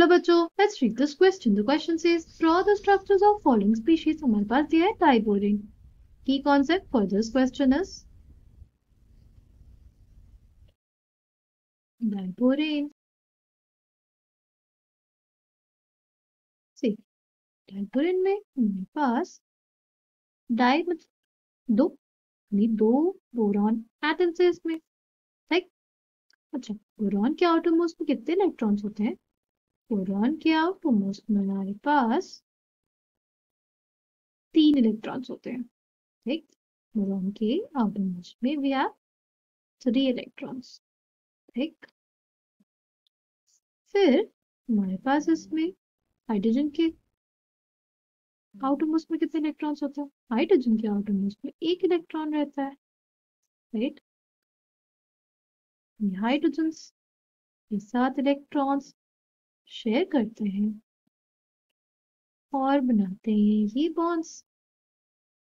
Hello बच्चों, let's read this question. The question says draw the structures of following species. हमारे पास दिया है diborane. Key concept for this question is diborane. See, diborane में हमारे पास die मतलब दो, यानी दो बोरॉन एटम्स है इसमें, राइट। अच्छा, बोरॉन के आउटरमोस्ट में कितने इलेक्ट्रॉन्स होते हैं? बोरॉन के आउटरमोस्ट में हमारे पास 3 इलेक्ट्रॉन्स होते हैं, ठीक। बोरॉन के आउटरमोस्ट में वी हैव 3 इलेक्ट्रॉन्स, ठीक। फिर हमारे पास इसमें हाइड्रोजन के आउटरमोस्ट में कितने इलेक्ट्रॉन्स होते हैं? हाइड्रोजन के आउटरमोस्ट में 1 इलेक्ट्रॉन रहता है, राइट। ये हाइड्रोजन के साथ इलेक्ट्रॉन्स शेयर करते हैं और बनाते हैं ये बॉन्ड्स।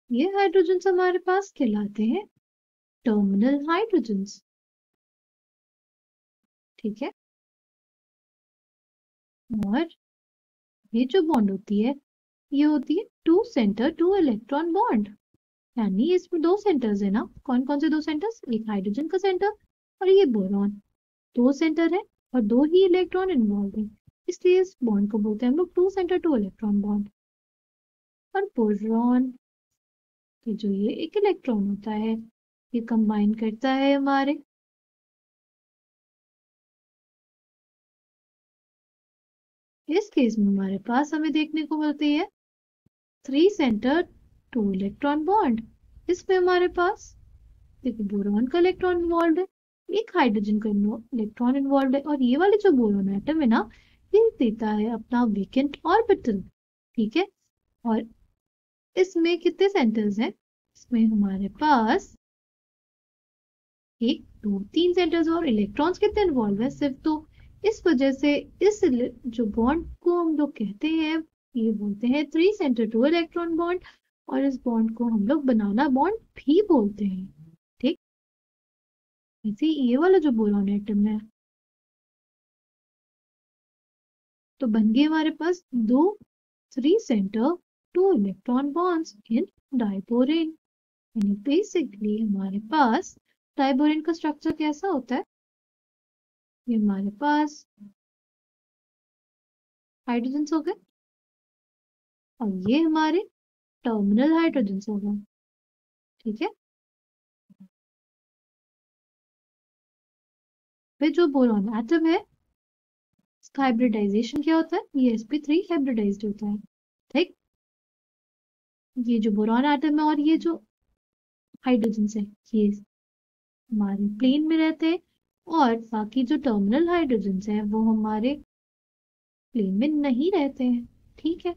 ये हाइड्रोजन हमारे पास कहलाते हैं टर्मिनल हाइड्रोजन्स, ठीक है। और ये जो बॉन्ड होती है, ये होती है 2 सेंटर 2 इलेक्ट्रॉन बॉन्ड। यानी इसमें 2 सेंटर्स है ना। कौन कौन से 2 सेंटर्स? एक हाइड्रोजन का सेंटर और ये बोरॉन। 2 सेंटर है और 2 ही इलेक्ट्रॉन इन्वॉल्व है, इसलिए इस बॉन्ड को बोलते हैं हम लोग 2 सेंटर 2 इलेक्ट्रॉन बॉन्ड। और बोरॉन के जो ये एक इलेक्ट्रॉन होता है, ये कंबाइन करता है हमारे इस केस में हमारे पास हमें देखने को मिलती है 3 सेंटर 2 इलेक्ट्रॉन बॉन्ड। इसमें हमारे पास देखिए बोरॉन का इलेक्ट्रॉन इन्वॉल्व है, एक हाइड्रोजन का इलेक्ट्रॉन इन्वॉल्व है, और ये वाले जो बोरॉन एटम है ना, ये देता है अपना वेकेंट ऑर्बिटल, ठीक है। और इसमें कितने सेंटर्स हैं? इसमें हमारे पास 1 2 3 सेंटर्स, और इलेक्ट्रॉन्स कितने इन्वॉल्व है? सिर्फ 2। इस वजह से इस जो बॉन्ड को हम लोग कहते हैं, ये बोलते हैं 3 सेंटर 2 इलेक्ट्रॉन बॉन्ड, और इस बॉन्ड को हम लोग बनाना बॉन्ड भी बोलते हैं, ठीक। ऐसे ये वाला जो बोरॉन एटम है, तो बन गए हमारे पास 2 3 centre 2 electron bonds in diborane. यानी बेसिकली हमारे पास डाइबोरेन का स्ट्रक्चर कैसा होता है? ये हमारे पास हाइड्रोजन हो गए और ये हमारे टर्मिनल हाइड्रोजन हो गए, ठीक है। फिर जो बोरॉन एटम है, इसका हाइब्रिडाइजेशन क्या होता है? ये sp3 हाइब्रिडाइज्ड होता है, ठीक। ये जो बोरॉन एटम है और ये जो हाइड्रोजन है, ये हमारे प्लेन में रहते हैं, और बाकी जो टर्मिनल हाइड्रोजन है वो हमारे प्लेन में नहीं रहते हैं, ठीक है।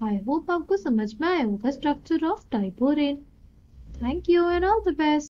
आई होप आपको समझ में आया होगा structure of diborane. Thank you and all the best.